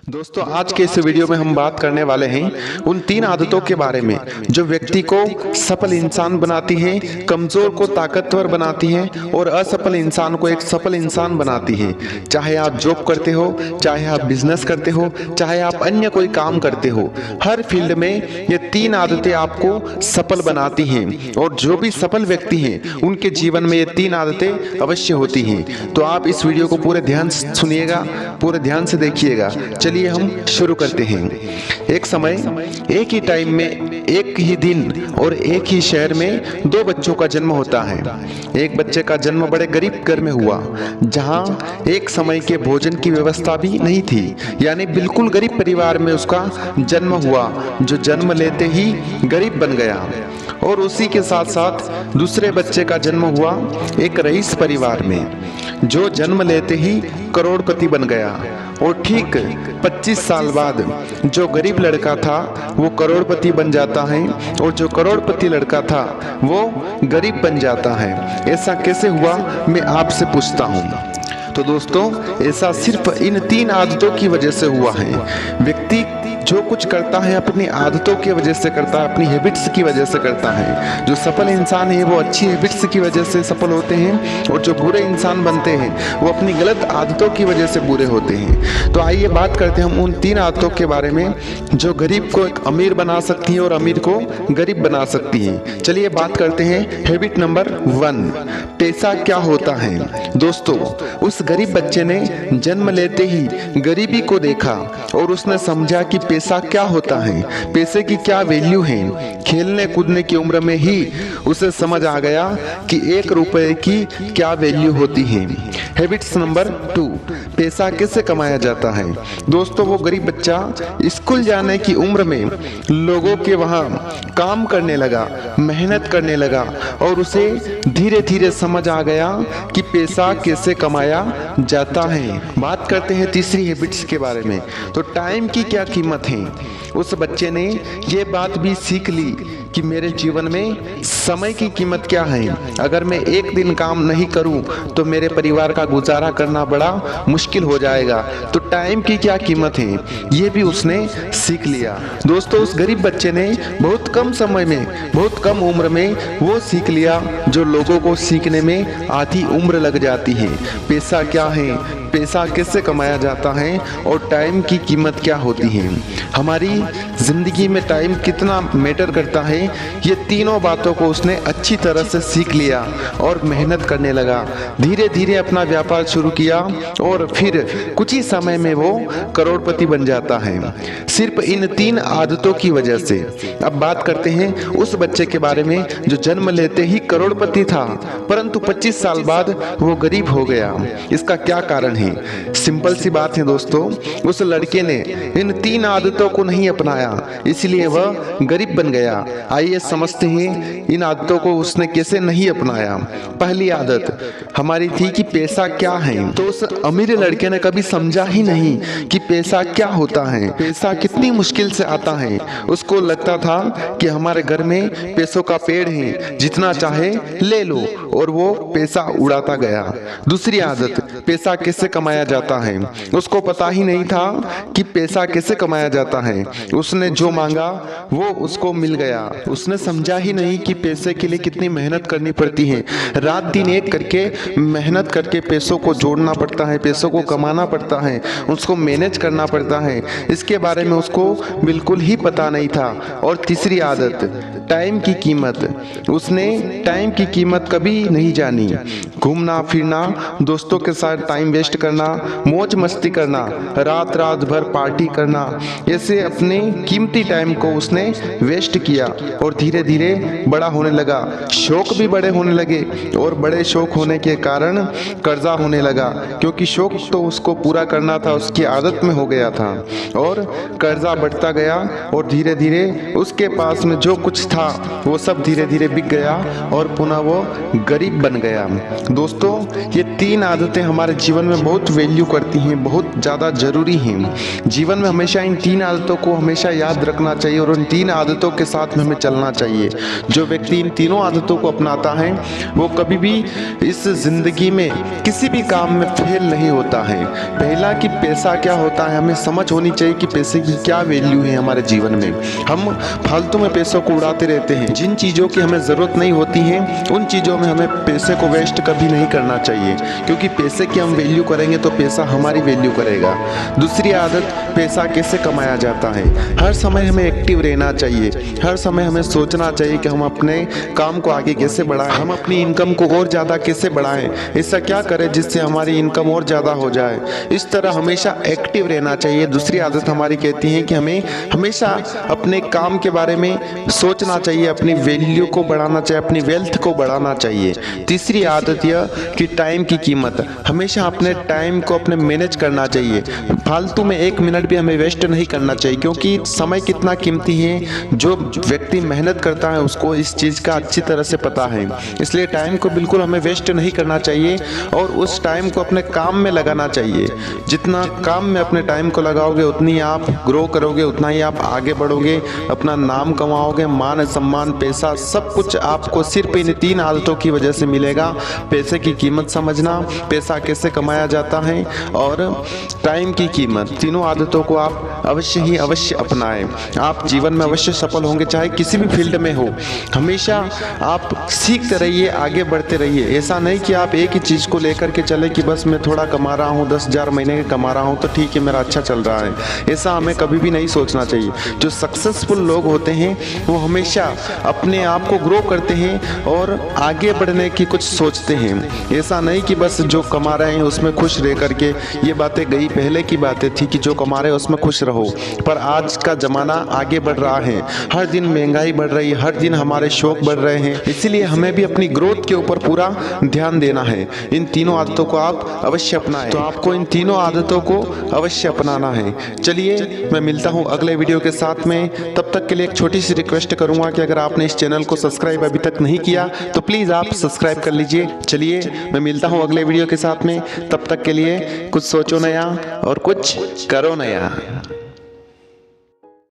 दोस्तों आज के इस वीडियो में हम बात करने वाले हैं उन 3 आदतों के बारे में जो व्यक्ति को सफल इंसान बनाती हैं, कमजोर को ताकतवर बनाती हैं और असफल इंसान को एक सफल इंसान बनाती हैं। चाहे आप जॉब करते हो, चाहे आप बिजनेस करते हो, चाहे आप अन्य कोई काम करते हो, हर फील्ड में ये 3 आदतें आपको सफल बनाती हैं और जो भी सफल व्यक्ति हैं उनके जीवन में ये 3 आदतें अवश्य होती हैं। तो आप इस वीडियो को पूरे ध्यान से सुनिएगा, पूरे ध्यान से देखिएगा। चलिए हम शुरू करते हैं। एक समय, एक ही टाइम में, एक ही दिन और एक ही शहर में 2 बच्चों का जन्म होता है। एक बच्चे का जन्म बड़े गरीब घर में हुआ, जहां एक समय के भोजन की व्यवस्था भी नहीं थी, यानी बिल्कुल गरीब परिवार में उसका जन्म हुआ, जो जन्म लेते ही गरीब बन गया। और उसी के साथ साथ दूसरे बच्चे का जन्म हुआ एक रईस परिवार में, जो जन्म लेते ही करोड़पति बन गया। और ठीक 25 साल बाद जो गरीब लड़का था वो करोड़पति बन जाता है और जो करोड़पति लड़का था वो गरीब बन जाता है। ऐसा कैसे हुआ, मैं आपसे पूछता हूँ। तो दोस्तों, ऐसा सिर्फ इन 3 आदतों की वजह से हुआ है। व्यक्ति जो कुछ करता है अपनी आदतों की वजह से करता है, अपनी हैबिट्स की वजह से करता है। जो सफल इंसान है वो अच्छी हैबिट्स की वजह से सफल होते हैं और जो बुरे इंसान बनते हैं वो अपनी गलत आदतों की वजह से बुरे होते हैं। तो आइए बात करते हैं हम उन 3 आदतों के बारे में जो गरीब को एक अमीर बना सकती है और अमीर को गरीब बना सकती है। चलिए बात करते हैं हैबिट नंबर 1, पैसा क्या होता है। दोस्तों, उस गरीब बच्चे ने जन्म लेते ही गरीबी को देखा और उसने समझा कि पैसा क्या होता है, पैसे की क्या वैल्यू है। खेलने कूदने की उम्र में ही उसे समझ आ गया कि 1 रुपए की क्या वैल्यू होती है। हैबिट्स नंबर 2, पैसा कैसे कमाया जाता है। दोस्तों, वो गरीब बच्चा स्कूल जाने की उम्र में लोगों के वहाँ काम करने लगा, मेहनत करने लगा और उसे धीरे धीरे समझ आ गया कि पैसा कैसे कमाया जाता है। बात करते हैं तीसरी हैबिट्स के बारे में। तो टाइम की क्या कीमत है। उस बच्चे ने ये बात भी सीख ली कि मेरे जीवन में समय की कीमत क्या है। अगर मैं एक दिन काम नहीं करूं तो मेरे परिवार का गुजारा करना बड़ा मुश्किल हो जाएगा। तो टाइम की क्या कीमत है ये भी उसने सीख लिया। दोस्तों, उस गरीब बच्चे ने बहुत कम समय में, बहुत कम उम्र में वो सीख लिया जो लोगों को सीखने में आधी उम्र लग जाती है। पैसा क्या है, पैसा कैसे कमाया जाता है और टाइम की कीमत क्या होती है। हमारी जिंदगी में टाइम कितना मैटर करता है, ये तीनों बातों को उसने अच्छी तरह से सीख लिया और मेहनत करने लगा। धीरे धीरे अपना व्यापार शुरू किया और फिर कुछ ही समय में वो करोड़पति बन जाता है, सिर्फ इन 3 आदतों की वजह से। अब बात करते हैं उस बच्चे के बारे में जो जन्म लेते ही करोड़पति था, परंतु 25 साल बाद वो गरीब हो गया। इसका क्या कारण है? सिंपल सी बात है दोस्तों, उस लड़के ने इन 3 आदतों को नहीं अपनाया, इसलिए वह गरीब बन गया। आइए समझते हैं इन आदतों को उसने कैसे नहीं अपनाया। पहली आदत हमारी थी कि पैसा क्या है। तो उस अमीर लड़के ने कभी समझा ही नहीं कि पैसा क्या होता है, पैसा कितनी मुश्किल से आता है। उसको लगता था कि हमारे घर में पैसों का पेड़ है, जितना चाहे ले लो, और वो पैसा उड़ाता गया। दूसरी आदत, पैसा कैसे कमाया जाता है। उसको पता ही नहीं था कि पैसा कैसे कमाया जाता है। उसने जो मांगा वो उसको मिल गया। उसने समझा ही नहीं कि पैसे के लिए कितनी मेहनत करनी पड़ती है। रात दिन एक करके मेहनत करके पैसों को जोड़ना पड़ता है, पैसों को कमाना पड़ता है, उसको मैनेज करना पड़ता है। इसके बारे में उसको बिल्कुल ही पता नहीं था। और तीसरी आदत, टाइम की कीमत। उसने टाइम की कीमत कभी नहीं जानी। घूमना फिरना, दोस्तों के साथ टाइम वेस्ट करना, मौज मस्ती करना, रात रात भर पार्टी करना, ऐसे अपने कीमती टाइम को उसने वेस्ट किया और धीरे धीरे बड़ा होने लगा। शौक भी बड़े होने लगे और बड़े शौक होने के कारण कर्जा होने लगा, क्योंकि शौक तो उसको पूरा करना था, उसकी आदत में हो गया था और कर्जा बढ़ता गया और धीरे धीरे उसके पास में जो कुछ था वो सब धीरे धीरे बिक गया और पुनः वो गरीब बन गया। दोस्तों, ये 3 आदतें हमारे जीवन में बहुत वैल्यू करती हैं, बहुत ज़्यादा ज़रूरी हैं। जीवन में हमेशा इन 3 आदतों को हमेशा याद रखना चाहिए और उन 3 आदतों के साथ में हमें चलना चाहिए। जो व्यक्ति इन तीनों आदतों को अपनाता है वो कभी भी इस ज़िंदगी में किसी भी काम में फेल नहीं होता है। पहला कि पैसा क्या होता है, हमें समझ होनी चाहिए कि पैसे की क्या वैल्यू है हमारे जीवन में। हम फालतू में पैसों को उड़ाते रहते हैं। जिन चीज़ों की हमें ज़रूरत नहीं होती है उन चीज़ों में हमें पैसे को वेस्ट कभी नहीं करना चाहिए, क्योंकि पैसे की हम वैल्यू करेंगे तो पैसा हमारी वैल्यू करेगा। दूसरी आदत, पैसा कैसे कमाया जाता है। हर समय हमें एक्टिव रहना चाहिए, हर समय हमें सोचना चाहिए कि हम अपने काम को आगे कैसे बढ़ाएं, हम अपनी इनकम को और ज़्यादा कैसे बढ़ाएं, ऐसा क्या करें जिससे हमारी इनकम और ज़्यादा हो जाए। इस तरह हमेशा एक्टिव रहना चाहिए। दूसरी आदत हमारी कहती है कि हमें हमेशा अपने काम के बारे में सोचना चाहिए, अपनी वैल्यू को बढ़ाना चाहिए, अपनी वेल्थ को बढ़ाना चाहिए। तीसरी आदत यह कि टाइम की कीमत, हमेशा अपने टाइम को अपने मैनेज करना चाहिए। फालतू में 1 मिनट भी हमें वेस्ट नहीं करना चाहिए, क्योंकि समय कितना कीमती है। जो व्यक्ति मेहनत करता है उसको इस चीज़ का अच्छी तरह से पता है। इसलिए टाइम को बिल्कुल हमें वेस्ट नहीं करना चाहिए और उस टाइम को अपने काम में लगाना चाहिए। जितना काम में अपने टाइम को लगाओगे उतनी आप ग्रो करोगे, उतना ही आप आगे बढ़ोगे, अपना नाम कमाओगे, मान सम्मान, पैसा, सब कुछ आपको सिर्फ इन 3 आदतों की वजह से मिलेगा। पैसे की कीमत समझना, पैसा कैसे कमाया जाता है और टाइम की कीमत, तीनों आदतों को आप अवश्य अपनाएं। आप जीवन में अवश्य सफल होंगे, चाहे किसी भी फील्ड में हो। हमेशा आप सीखते रहिए, आगे बढ़ते रहिए। ऐसा नहीं कि आप एक ही चीज़ को लेकर के चले कि बस मैं थोड़ा कमा रहा हूँ, 10,000 महीने का कमा रहा हूँ तो ठीक है, मेरा अच्छा चल रहा है। ऐसा हमें कभी भी नहीं सोचना चाहिए। जो सक्सेसफुल लोग होते हैं वो हमेशा अपने आप को ग्रो करते हैं और आगे बढ़ने की कुछ सोचते हैं। ऐसा नहीं कि बस जो कमा रहे हैं उसमें खुश रह करके, ये बातें गई पहले की बातें थी कि जो कमा रहे हैं उसमें खुश रहो। पर आज का ज़माना आगे बढ़ रहा है, हर दिन महंगाई बढ़ रही है, हर दिन हमारे शौक बढ़ रहे हैं। इसीलिए हमें भी अपनी ग्रोथ के ऊपर पूरा ध्यान देना है। इन तीनों आदतों को आप अवश्य अपनाएं। तो आपको इन तीनों आदतों को अवश्य अपनाना है। चलिए, मैं मिलता हूँ अगले वीडियो के साथ में। तब तक के लिए एक छोटी सी रिक्वेस्ट करूँगा कि अगर आपने इस चैनल को सब्सक्राइब अभी तक नहीं किया तो प्लीज़ आप सब्सक्राइब कर लीजिए। चलिए, मैं मिलता हूँ अगले वीडियो के साथ में। तब तक के लिए कुछ सोचो नया और कुछ करो नया।